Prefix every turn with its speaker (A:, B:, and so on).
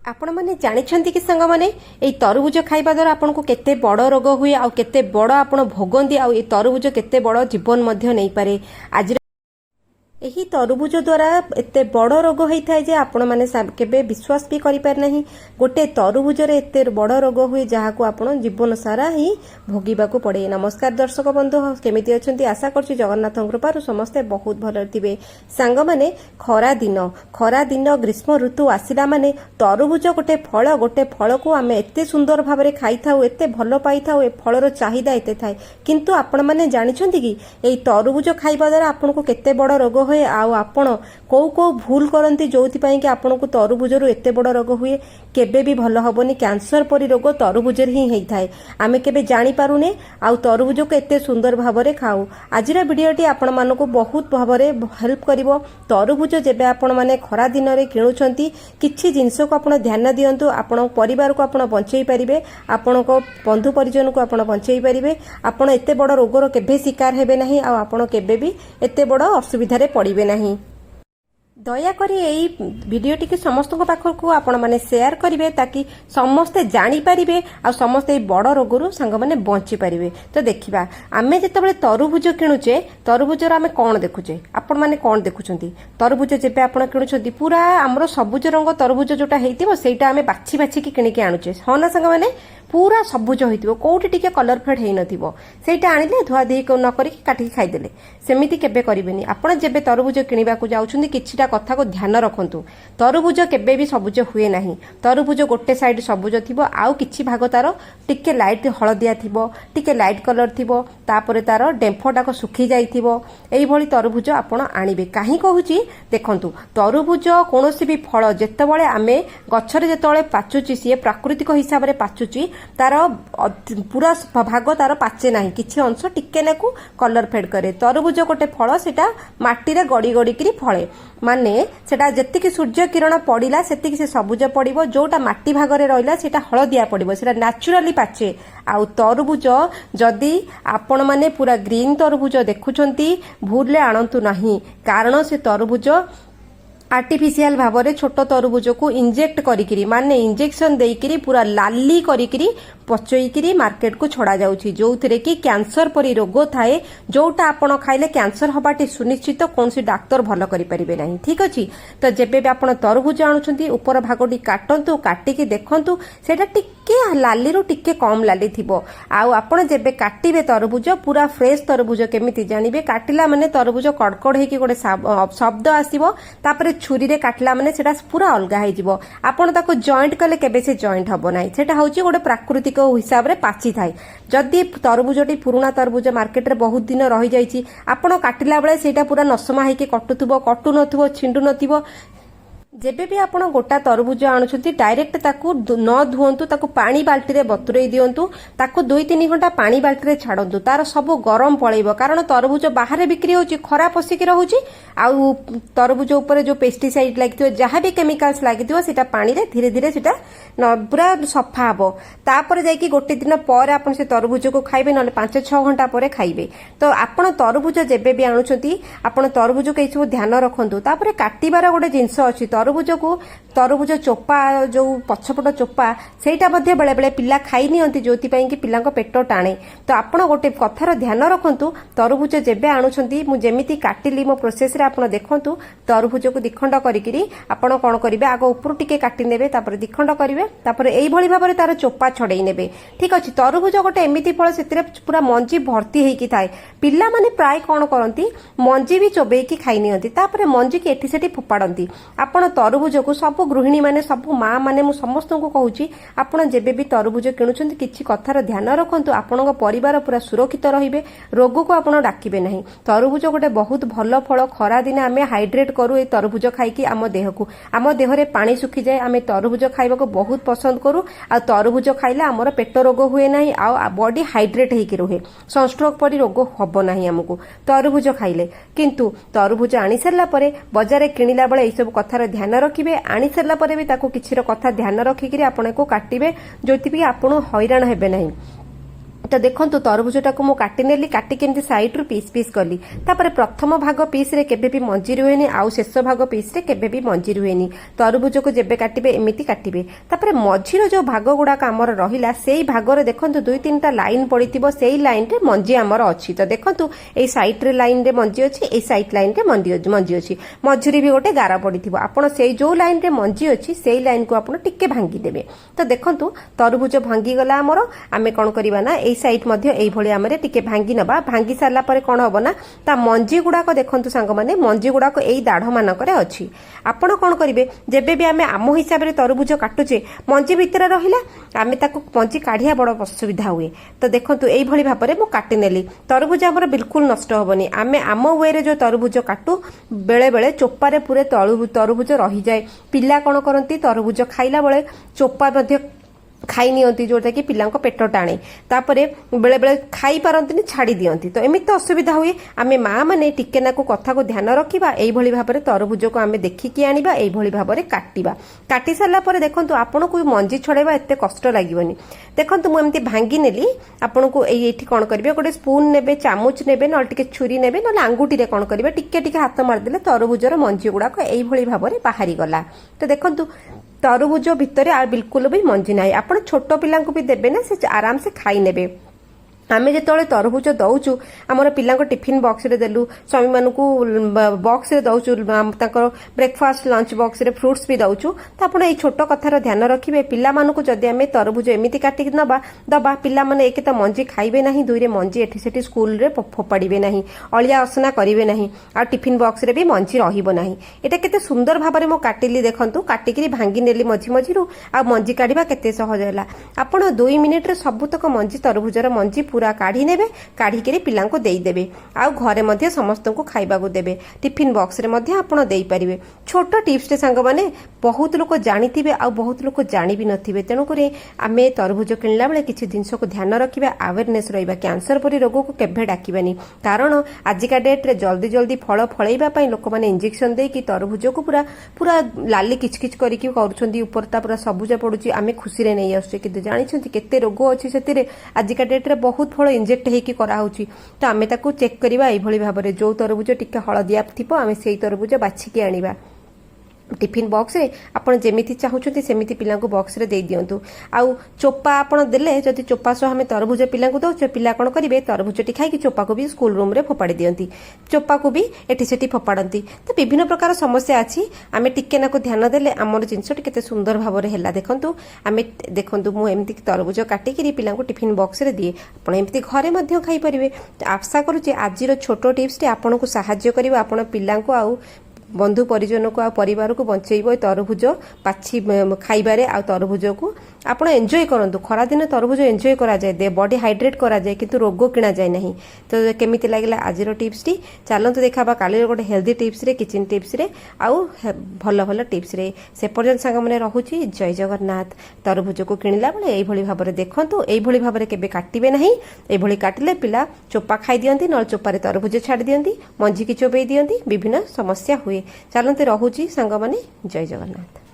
A: आपण मैंने जानते कि सांग मैंने ये तरबुज खाइबा द्वारा आपन को केते बड़ रोग हुए आ केते बड़ आपण भोगंती आ तरबुज केते बड़ जीवन मध्य नहीं पारे। आज यही तरबुज द्वारा एते बड़ रोग होता है जे आपण माने केबे विश्वास भी करि पार नहीं। गोटे तरबुज रे एते बड़ रोग हुए जहाँ को आपण जीवन सारा ही भोगिबा को पड़े। नमस्कार दर्शक बंधु, केमिति अछंती? आशा करछि जगन्नाथ कृपारु समस्ते बहुत भल थिबे। सांग माने खरा दिन ग्रीष्म ऋतु आसिला माने तरबुज गोटे फल को आमे एते सुंदर भाबरे खाई थाउ, एते भल पाई थाउ, ए फलर चाहिदा एते थाए। किंतु आपण माने जानिछंती कि एई तरबुज खाइबा द्वारा आपण को केते बड़ रोग हुए आउ आपण को भूल करती जो कि आपन को तरबुज रु एते बड़ रोग हुए केबे भी भल हबनी। कैंसर परी रोग तरबुज ही होता है, आमे केबे जानी पारुने। आउ तरबुज को एते सुंदर भाबरे खाऊ। आजिरा वीडियोटी आपण मानको बहुत भाबरे हेल्प करिवो। तरबुज जेबे आपण माने खरा दिन रे किणुछंती किछि जिंस को आपण ध्यान दियंतु। आपण परिवार को आपण बंचेई परिबे, आपण को बंधु परिजन को आपण बंचेई परिबे। आपण एते बड़ रोगर केबे शिकार हेबे नाही आ आपण केबे भी एते बड़ असुविधा रे पड़िबे नहीं। दयाकोरी यही भिडियोटी की समस्त पाखक आपण माने शेयर करेंगे ताकि समस्ते जानी पारिबे आ समस्ते बड़ रोगरू सांग माने बंची पारिबे। तो देखिबा आमे जेतेबेले तरबुज किणुचे तरबुजर आमे कोन देखुचे, आपण माने कोन देखुचंती? तरबुज जेबे आपण किणुचंती पूरा हमरो सबुज रंग तरबुज जोटा हेइतिबो सेटा आमे बाछि बाछि की किणिके आनुचे। हो ना सांग माने पूरा सबुज होइतिबो, कोउटी टिके कलर फेड हेइ नथिबो, सेटा आनिले धुआ देही न करी काटी खाई देले। सेमिति केबे करिवेनी। आपण जेबे तरबुज किनिबा को जाउछुंती किछिटा कथा को ध्यान रखंतु। तरबुज केबे भी सबुज हुए नाही। तरबुज गोटे साइड सबुज थिबो, आउ किछि भाग तार टिके लाइट हळदिया थिबो, टिके लाइट कलर थिबो, तापरे तार डेम्फोटा को सुखी जाइथिबो। एई भली तरबुज आपण आनिबे। काहे कहूची देखंतु, तरबुज कोनोसी भी फल जेतेबेले आमे गछरे जेतेबेले पाचुची सिए प्राकृतिक हिसाब रे पाचुची तार पूरा भाग तार पाचे नाही, किछि अंश टिके नाकू कलर फेड करे। तरबुज गोटे फल सेटा माटी रे गड़ी गड़ी करी फळे, माने सेटा जतिकि सूर्य किरण पड़िला सेतिकि से सबुज पड़िबो, जोटा माटी भाग रे रहिला सेटा हळदिया पड़िबो, सेटा नेचुरली पाचे। आउ तरबुज जदि आपण माने पूरा ग्रीन तरबुज देखुचंती भूलले आणंतु नाही, कारण से तरबुज आर्टिफिशियल भाव छोट तरबुज को इंजेक्ट करी माने इंजेक्शन देकरी पूरा लाली करी पचईकरी मार्केट को छड़ा जाउछि, जो थिरे कि कैंसर परी रोग थाए जोटा आपण खाइले कैंसर हबाटी सुनिश्चित कौन सी डाक्टर भल करि परिबे नाही। ठीक अछि, तो जेबे भी आपण तरबुज आणुछंती ऊपर भागटी काटंतु, काटिकी देखंतु सेटा टिके लाली रु टिके कम लाली थिबो। आउ आपण जेबे काटिबे तरबुज पूरा फ्रेश तरबुज केमिति जानिबे? काटिला माने तरबुज कड़कड़ हेकी गोटे शब्द आसीबो, तापरे छुरी रे काटला माने सेटा पूरा अलगा हे जिवो। आपण ताको जॉइंट कले केबे से जॉइंट हबो नाही। सेटा होची गोटे प्राकृतिक हिसाब रे पाची थाए। जदि तरबुजटी पुराना तरबुज मार्केट रे बहुत दिन रही जाइछि, आपण काटिला बेले सेटा पूरा नसमा हेकी कटुथुबो, कटु नथुबो, छिंडु नथिबो। जेबे भी आपण गोटा तरबुज आणुछंती डायरेक्ट ताकू न धुवंतु, ताकू पानी बाल्टी रे बतुरेई दियंतु, ताकू 2-3 घंटा पानी बाल्टी रे छाडंतु, तार सब गरम पळेइबो। कारण तरबुज बाहर बिक्री होची खरा पसिकी रहूची, आउ तरबुज ऊपर जो पेस्टिसाइड लागिथिबो जहाँ भी केमिकल्स लागिथिबो सेटा पानी रे धीरे धीरे सेटा पूरा सफा हबो। तापर जाईकी गोटे दिन पर आपण से तरबुज को खाइबे, नले 5-6 घंटा पर खाइबे। तो आपण तरबुज जेबे भी आणुछंती आपण तरबुज के सब ध्यान रखंतु। तापर काटिबार गोटे जिंस अछि, तरबुज चोपा जो पछपट चोपा सेटा मध्ये बेले बेले पिला खाई नियंती, जोति पई कि पिलांको पेट टाणे। तो आपण गोटे कथार ध्यान रखंतु, तरबुज जेबे आणुछंती मु जेमिति काटिली मो प्रोसेस रे आपण देखंतु। तरबुज को दिखंड करिकरी आपण कोन करिवे, आगो ऊपर टिके काटि नेबे, तापर दिखंड करिवे, तापर एई भली भाबरे तार चोपा छडेई नेबे। ठीक अछि, तरबुज गोटे एमिति फल सेतिरे पूरा मंजी भर्ती हेकी थाए। पिला माने प्राय कोन करंती मंजी भी चोबेई की खाई नियंती, तापर मंजी की एठी सेठी फोपाडंती। आपण तरबुज को सब गृहिणी माने सब माँ माने मु समस्त को कहूची, आपण जेबे भी तरबुज किणुछंती किछि कथार ध्यान रखंतु। आपणको परिवार पूरा सुरक्षित रहिबे, रोग को आपण डाकिबे नाही। तरबुज गोटे बहुत भल फल। खरा दिन आमे हाइड्रेट करू ए तरबुज खाइकी आम देह को, आम देह रे पानी सुखी जाए। आमे तरबुज खाइबा को बहुत पसंद करू। आ तरबुज खाइले हमर पेट रोग हुए नाही, आ बॉडी हाइड्रेट हेकी रहे, सनस्ट्रोक परी रोग हबो नाही हमकु तरबुज खाइले। किंतु तरबुज आनी सरला परे बाजार किनिला बेले ए सब कथार ध्यान रखिबे। आनी सरला परे भी ताको किछिर कथा ध्यान रखिकरी आपण को काटिबे, जोति भी आपण हैरान हेबे नाही। तो देखंतु तरबुजटा को मु काटी नेली काटी केमती साइड रु पीस पीस कली तापर प्रथम भाग पीस रे केबे भी मंजी रुहेनी आउ शेष भाग पीस रे केबे भी मंजी रुहेनी तरबुज को जेबे काटिबे एमिति काटिबे तापर मझीर जो भाग गुडा आमर रहिला सेई भाग रे देखंतु दुई तीनटा लाइन पड़िथिबो सेई लाइन रे मंजी आमर अछि तो देखंतु एई साइड रे लाइन रे मंजी अछि एई साइड लाइन रे मंजी अछि मझीरे भी गोटे गार पड़िथिबो आपण सेई जो लाइन रे मंजी अछि सेई लाइन को आपण टिके भांगी देबे तो देखंतु तरबुज भांगी गला आमर आमे कोन करबा ना साइड मध्य एई भली आमरे टिके भांगी नबा भांगी सारला परे कोन हबो ना ता मंजी गुडाको देखंतु सांग माने मंजी गुडाको एई दाढ मानकरे अछि आपण कोन करिवे जेबे भी आमे आमो हिसाब रे तरबुज काटुचे मंजी भितर रहिला आमे ताको मंजी काढिया बड़ असुविधा हुए तो देखंतु एई भली भाबरे मु काटि नेली तरबुज हमर बिल्कुल नष्ट होबनी आमे आमो वे रे जो तरबुज काटू बेले बेले चोपा रे पूरे तरबुज रही जाए पिला कोन करंती तरबुज खाइला बेले चोपा मध्य खाई नियंती जोटा कि पिलांको पेट टाणे तापरे बेले बेले खाई पारंतनी छाड़ी दियंती तो एमित असुविधा हुए आमे माँ माने टिके नाको कथा को ध्यान रखिबा एई भली भाबरे तरबुज को आमे देखिकी आनिबा एई भली भाबरे काटिबा काटी सारला परे देखंतु आपन को मंजी छड़ेबा एते कष्ट लागिवनी देखंतु मु एमती भांगी नेली आपन को एठी कोन करबे गोटे स्पून नेबे चामच नेबे न टिके छुरी नेबे न आंगुठी रे कोन करबे टिके टिके हाथ मार देले तरबुजर मंजी गुडा को एई भली भाबरे बाहरी गला तो देखंतु तरबुज भितर आ बिल्कुल भी मंजी नाही आपण छोट पिलांको भी देबे ना से आराम से खाई नेबे आमे जेतले तरबुज दउचु हमर पिलांको टिफिन बॉक्स रे देलु स्वामी मानकू बॉक्स रे दउचु ताकर ब्रेकफास्ट लंच बॉक्स रे फ्रूट्स भी दउचु त आपण ए छोट कथार ध्यान रखिबे पिला मानकू जदी आमे तरबुज एमिति काटी नबा दबा पिला माने एक त मंजी खाइबे नाही दुई रे मंजी एठी सेठी स्कूल रे फोपाड़ीबे नाही अलिया असना करिवे नाही आ टिफिन बॉक्स रे भी मंजी रहिबो नाही एटा केते सुंदर भाबरे मो काटिली देखंतु काटिकरी भांगी नेली मझी मझीरु आ मंजी काढिबा केते सहज हैला आपण 2 मिनिट रे सबुतक मंजी तरबुजर मंजी पूरा काढ़ी नेबे काढ़ी पिलांको देई देबे आ घरे मध्य समस्त को खाइबा को देबे टिफिन बॉक्स रे मध्य आपण देई परिबे छोट टिप्स रे संग माने बहुत लोक जानिथिबे आ बहुत लोक जानि भी नथिबे तेनु करे आमे तरबुज किनला बेले किछि दिनस को ध्यान रखिबा अवेयरनेस रहिबा कैंसर परि रोग को केभे डाकिबानी कारण आजिका डेट रे जल्दी जल्दी फल फळैबा पई लोक माने इंजेक्शन दे कि तरबुज को पूरा पूरा लाली किच किच करी कि करूछंती ऊपरता पूरा सबुज पडुची आमे खुशी रे नै आछे कि जानि छंती केते रोग अछि सेतिरे आजिका डेट रे बहुत फल इंजेक्ट हेकी करा होची तो आमे ताको चेक करिबा एई भली भाबरे जो तरबुज टिके हळदिया थिबो आमे सेई तरबुज बाछि के आनिबा टिफिन बॉक्स रे आपण जेमिति चाहुचंती सेमिति पिला को बॉक्स रे दे दियंतु आउ चोपा आपण देले जदि चोपा सह हमें तरबुज पिला को दउछ पिला कोन करिवे तरबुज टी खाइ कि चोपा को भी स्कूल रूम रे फोपाडी दियंती चोपा को भी एठी सेठी फोपाडंती तो विभिन्न प्रकार समस्या अछि आमे टिके ना को ध्यान देले हमर जिंस टी केते सुंदर भाबरे हेला देखंतु आमे देखंतु मु एमिति तरबुज काटी कि पिला को टिफिन बॉक्स रे दिए आपण एमिति घरे मध्य खाइ परिवे आशा करू जे आजिरो छोटो टिप्स टी आपण को सहाय्य करिवो आपण पिला को आउ बंधु परिजन को आ परिवार को बंचेइबो तरबुज पाछि खाइबारे आ तरबुज को आपण एन्जॉय करंतु खरा दिन तरबुज एन्जॉय करा जाय बॉडी हाइड्रेट करा जाय किंतु रोग किना जाय नहीं तो केमिति लागला आजिरो टिप्स टी चलंतु देखाबा काली गोटे हेल्दी टिप्स रे किचन टिप्स रे आउ भलो भलो टिप्स रे से पर्यंत संग माने रहुची जय जगन्नाथ तरबुज को किनिला बेले एई भली भाबरे देखंतु एई भली भाबरे केबे काटिबे नहीं एई भली काटिले पिला चोपा खाई दियंती न चोपा रे तरबुज छाडी दियंती मंजी की चोबेई दियंती विभिन्न समस्या हुए चलते रहुची सांग माने जय जगन्नाथ।